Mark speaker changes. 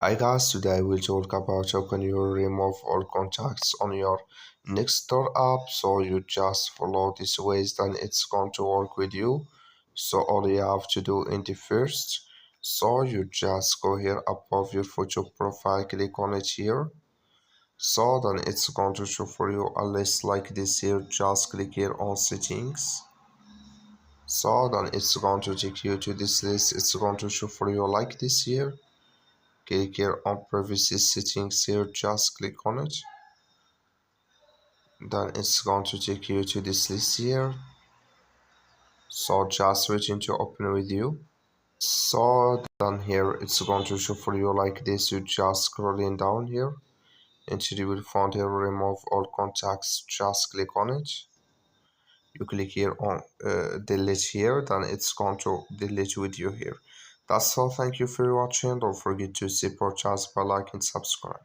Speaker 1: Hi guys, today we'll talk about how can you remove all contacts on your Nextdoor app. So you just follow these ways, then it's going to work with you. So all you have to do in the first, so you just go here above your photo profile, click on it here. So then it's going to show for you a list like this here. Just click here on settings. So then it's going to take you to this list. It's going to show for you like this here. Click here on privacy settings here, just click on it. Then it's going to take you to this list here. So just waiting to open with you. So then here it's going to show for you like this. You just scrolling down here until you will find here remove all contacts. Just click on it. You click here on delete here, then it's going to delete with you here. That's all. Thank you for watching. Don't forget to support us by liking and subscribe.